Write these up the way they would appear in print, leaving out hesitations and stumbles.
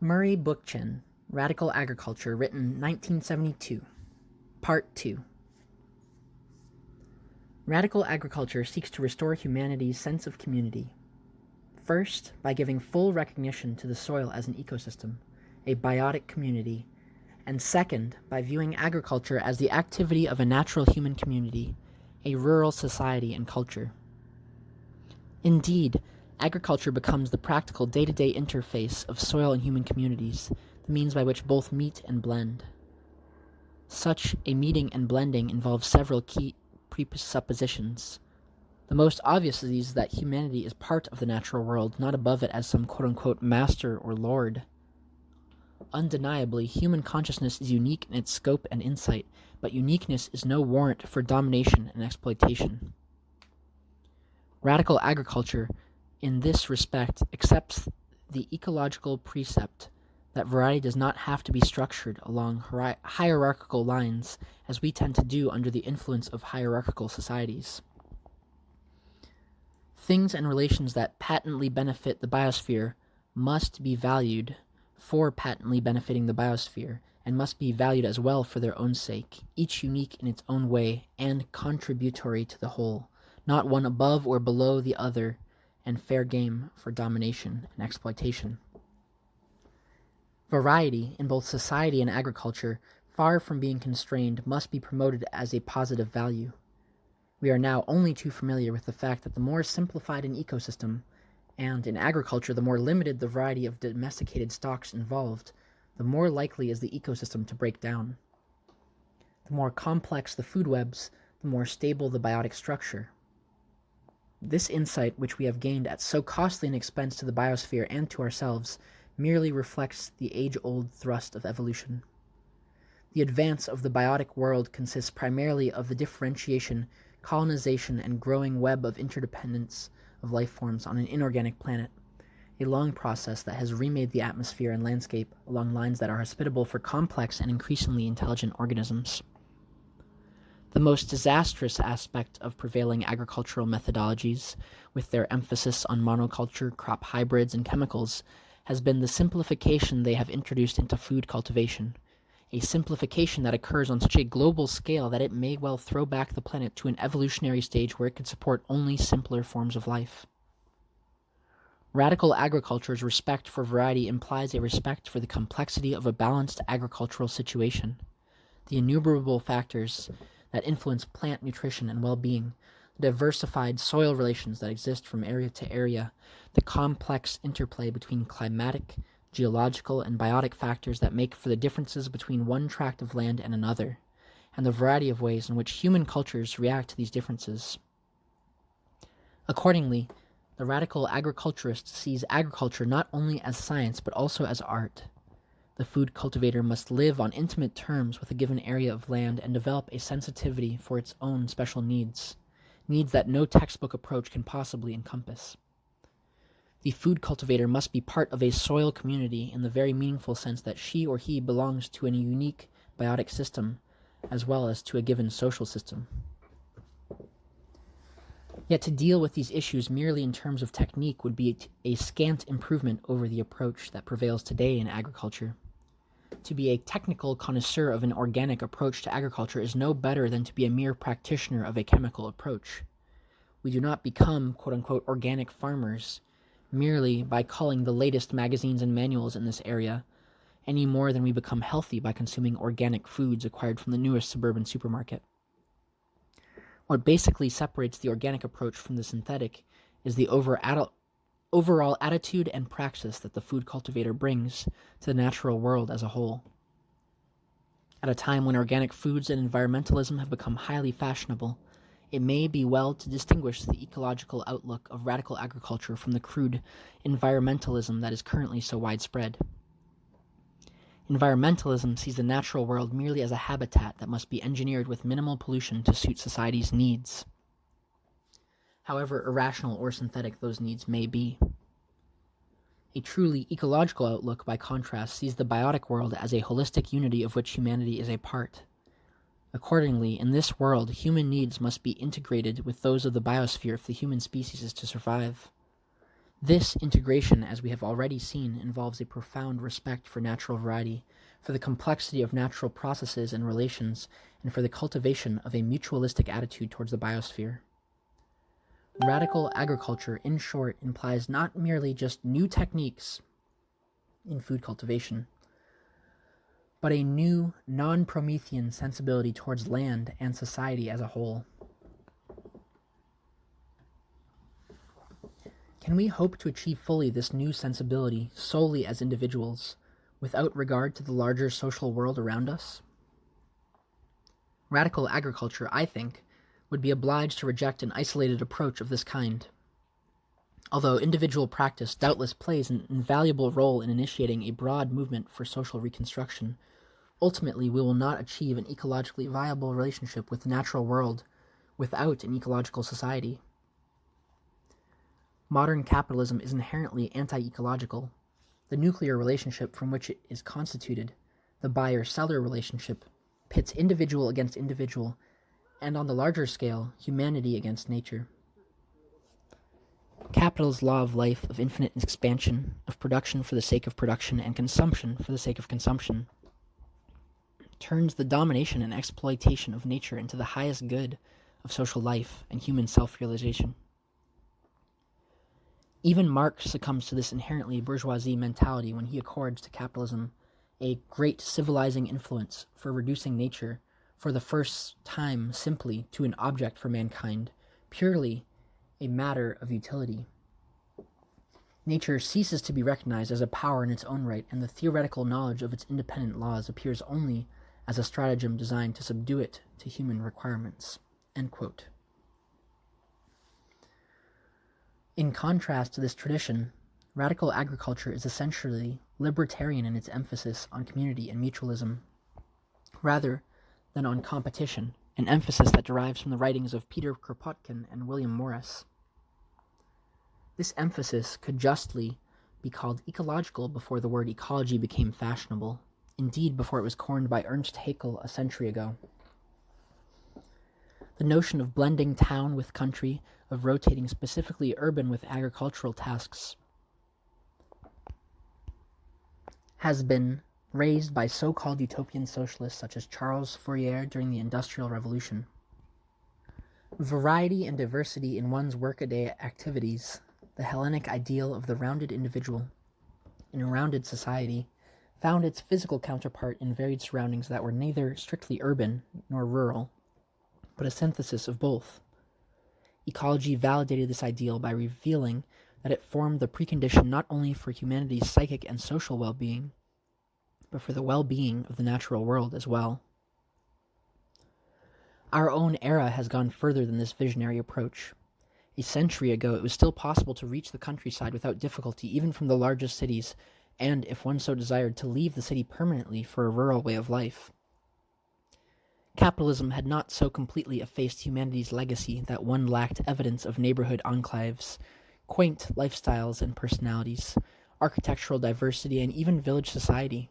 Bookchin, Radical Agriculture, written 1972. Part 2. Radical agriculture seeks to restore humanity's sense of community. First, by giving full recognition to the soil as an ecosystem, a biotic community, and second, by viewing agriculture as the activity of a natural human community, a rural society and culture. Indeed, agriculture becomes the practical day-to-day interface of soil and human communities, the means by which both meet and blend. Such a meeting and blending involves several key presuppositions. The most obvious of these is that humanity is part of the natural world, not above it as some quote-unquote master or lord. Undeniably, human consciousness is unique in its scope and insight, but uniqueness is no warrant for domination and exploitation. Radical agriculture, in this respect, accepts the ecological precept that variety does not have to be structured along hierarchical lines, as we tend to do under the influence of hierarchical societies. Things and relations that patently benefit the biosphere must be valued for patently benefiting the biosphere, and must be valued as well for their own sake, each unique in its own way and contributory to the whole, not one above or below the other, and fair game for domination and exploitation. Variety, in both society and agriculture, far from being constrained, must be promoted as a positive value. We are now only too familiar with the fact that the more simplified an ecosystem, and in agriculture the more limited the variety of domesticated stocks involved, the more likely is the ecosystem to break down. The more complex the food webs, the more stable the biotic structure. This insight, which we have gained at so costly an expense to the biosphere and to ourselves, merely reflects the age-old thrust of evolution. The advance of the biotic world consists primarily of the differentiation, colonization, and growing web of interdependence of life forms on an inorganic planet, a long process that has remade the atmosphere and landscape along lines that are hospitable for complex and increasingly intelligent organisms. The most disastrous aspect of prevailing agricultural methodologies, with their emphasis on monoculture, crop hybrids, and chemicals, has been the simplification they have introduced into food cultivation, a simplification that occurs on such a global scale that it may well throw back the planet to an evolutionary stage where it could support only simpler forms of life. Radical agriculture's respect for variety implies a respect for the complexity of a balanced agricultural situation, the innumerable factors that influence plant nutrition and well-being, the diversified soil relations that exist from area to area, the complex interplay between climatic, geological, and biotic factors that make for the differences between one tract of land and another, and the variety of ways in which human cultures react to these differences. Accordingly, the radical agriculturist sees agriculture not only as science but also as art. The food cultivator must live on intimate terms with a given area of land and develop a sensitivity for its own special needs that no textbook approach can possibly encompass. The food cultivator must be part of a soil community in the very meaningful sense that she or he belongs to a unique biotic system, as well as to a given social system. Yet to deal with these issues merely in terms of technique would be a scant improvement over the approach that prevails today in agriculture. To be a technical connoisseur of an organic approach to agriculture is no better than to be a mere practitioner of a chemical approach. We do not become quote-unquote organic farmers merely by calling the latest magazines and manuals in this area, any more than we become healthy by consuming organic foods acquired from the newest suburban supermarket. What basically separates the organic approach from the synthetic is the overall attitude and praxis that the food cultivator brings to the natural world as a whole. At a time when organic foods and environmentalism have become highly fashionable, it may be well to distinguish the ecological outlook of radical agriculture from the crude environmentalism that is currently so widespread. Environmentalism sees the natural world merely as a habitat that must be engineered with minimal pollution to suit society's needs, however irrational or synthetic those needs may be. A truly ecological outlook, by contrast, sees the biotic world as a holistic unity of which humanity is a part. Accordingly, in this world, human needs must be integrated with those of the biosphere if the human species is to survive. This integration, as we have already seen, involves a profound respect for natural variety, for the complexity of natural processes and relations, and for the cultivation of a mutualistic attitude towards the biosphere. Radical agriculture, in short, implies not merely just new techniques in food cultivation, but a new, non-Promethean sensibility towards land and society as a whole. Can we hope to achieve fully this new sensibility solely as individuals, without regard to the larger social world around us? Radical agriculture, I think, would be obliged to reject an isolated approach of this kind. Although individual practice doubtless plays an invaluable role in initiating a broad movement for social reconstruction, ultimately we will not achieve an ecologically viable relationship with the natural world without an ecological society. Modern capitalism is inherently anti-ecological. The nuclear relationship from which it is constituted, the buyer-seller relationship, pits individual against individual, and on the larger scale, humanity against nature. Capital's law of life, of infinite expansion, of production for the sake of production and consumption for the sake of consumption, turns the domination and exploitation of nature into the highest good of social life and human self-realization. Even Marx succumbs to this inherently bourgeoisie mentality when he accords to capitalism a great civilizing influence for reducing nature for the first time simply to an object for mankind, purely a matter of utility. Nature ceases to be recognized as a power in its own right, and the theoretical knowledge of its independent laws appears only as a stratagem designed to subdue it to human requirements." End quote. In contrast to this tradition, radical agriculture is essentially libertarian in its emphasis on community and mutualism, rather than on competition, an emphasis that derives from the writings of Peter Kropotkin and William Morris. This emphasis could justly be called ecological before the word ecology became fashionable, indeed before it was coined by Ernst Haeckel a century ago. The notion of blending town with country, of rotating specifically urban with agricultural tasks, has been raised by so-called utopian socialists such as Charles Fourier during the Industrial Revolution. Variety and diversity in one's workaday activities, the Hellenic ideal of the rounded individual in a rounded society, found its physical counterpart in varied surroundings that were neither strictly urban nor rural, but a synthesis of both. Ecology validated this ideal by revealing that it formed the precondition not only for humanity's psychic and social well-being, but for the well-being of the natural world as well. Our own era has gone further than this visionary approach. A century ago, it was still possible to reach the countryside without difficulty, even from the largest cities, and, if one so desired, to leave the city permanently for a rural way of life. Capitalism had not so completely effaced humanity's legacy that one lacked evidence of neighborhood enclaves, quaint lifestyles and personalities, architectural diversity, and even village society.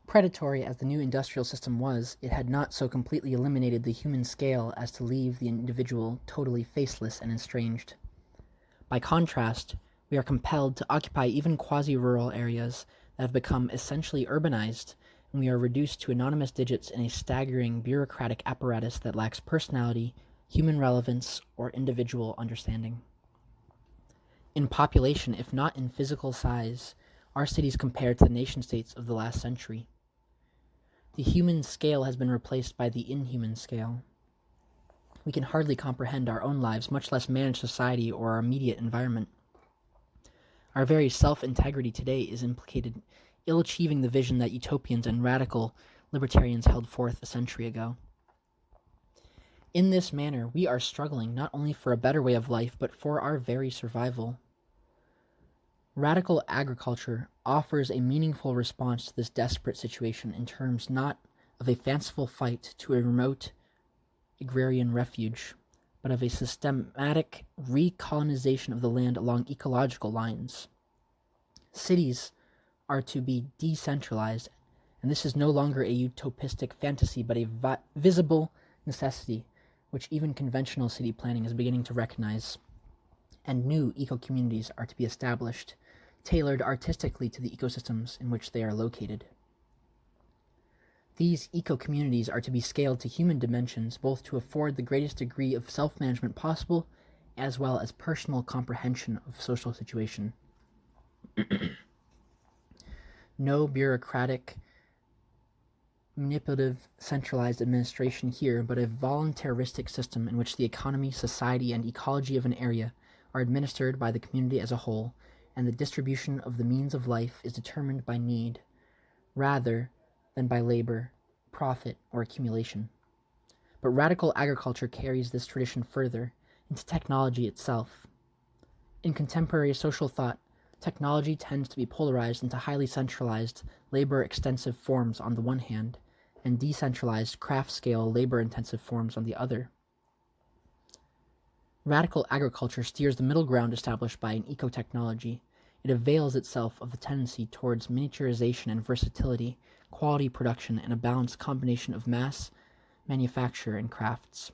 Predatory as the new industrial system was, it had not so completely eliminated the human scale as to leave the individual totally faceless and estranged. By contrast, we are compelled to occupy even quasi-rural areas that have become essentially urbanized, and we are reduced to anonymous digits in a staggering bureaucratic apparatus that lacks personality, human relevance, or individual understanding. In population, if not in physical size, our cities compare to the nation-states of the last century. The human scale has been replaced by the inhuman scale. We can hardly comprehend our own lives, much less manage society or our immediate environment. Our very self-integrity today is implicated ill-achieving the vision that utopians and radical libertarians held forth a century ago. In this manner, we are struggling not only for a better way of life, but for our very survival. Radical agriculture offers a meaningful response to this desperate situation in terms not of a fanciful fight to a remote agrarian refuge, but of a systematic recolonization of the land along ecological lines. Cities are to be decentralized, and this is no longer a utopistic fantasy, but a visible necessity, which even conventional city planning is beginning to recognize. and new eco-communities are to be established, tailored artistically to the ecosystems in which they are located. These eco-communities are to be scaled to human dimensions, both to afford the greatest degree of self-management possible, as well as personal comprehension of social situation. No bureaucratic, manipulative, centralized administration here, but a voluntaristic system in which the economy, society, and ecology of an area are administered by the community as a whole, and the distribution of the means of life is determined by need, rather than by labor, profit, or accumulation. But radical agriculture carries this tradition further into technology itself. In contemporary social thought, technology tends to be polarized into highly centralized, labor-extensive forms on the one hand, and decentralized, craft-scale, labor-intensive forms on the other. Radical agriculture steers the middle ground established by an eco-technology. It avails itself of the tendency towards miniaturization and versatility, quality production, and a balanced combination of mass, manufacture, and crafts.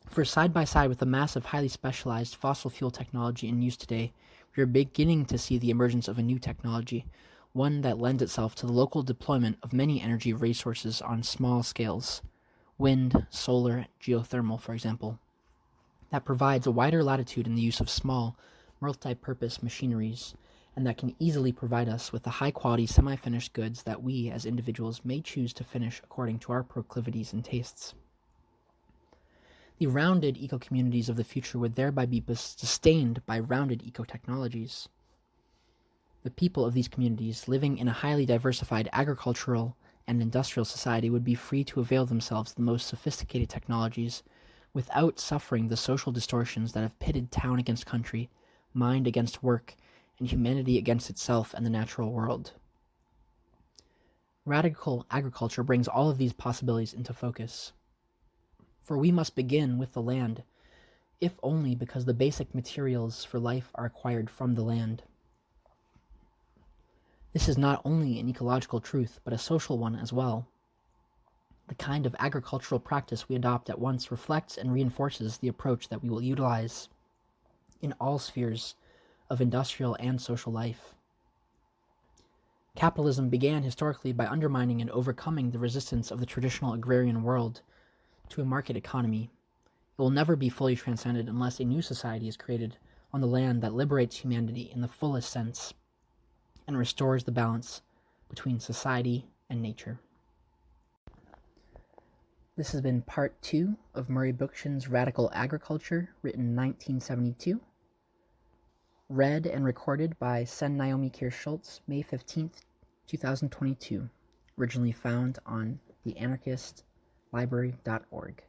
For side by side with the massive, highly specialized fossil fuel technology in use today, we are beginning to see the emergence of a new technology, one that lends itself to the local deployment of many energy resources on small scales, wind, solar, geothermal, for example, that provides a wider latitude in the use of small, multi-purpose machineries, and that can easily provide us with the high-quality semi-finished goods that we, as individuals, may choose to finish according to our proclivities and tastes. The rounded eco-communities of the future would thereby be sustained by rounded eco-technologies. The people of these communities, living in a highly diversified agricultural and industrial society, would be free to avail themselves of the most sophisticated technologies without suffering the social distortions that have pitted town against country, mind against work, and humanity against itself and the natural world. Radical agriculture brings all of these possibilities into focus. For we must begin with the land, if only because the basic materials for life are acquired from the land. This is not only an ecological truth, but a social one as well. The kind of agricultural practice we adopt at once reflects and reinforces the approach that we will utilize in all spheres of industrial and social life. Capitalism began historically by undermining and overcoming the resistance of the traditional agrarian world to a market economy. It will never be fully transcended unless a new society is created on the land that liberates humanity in the fullest sense and restores the balance between society and nature. This has been part 2 of Murray Bookchin's Radical Agriculture, written in 1972. Read and recorded by Sen Naomi Kirst-Schultz, May 15th, 2022. Originally found on theanarchistlibrary.org.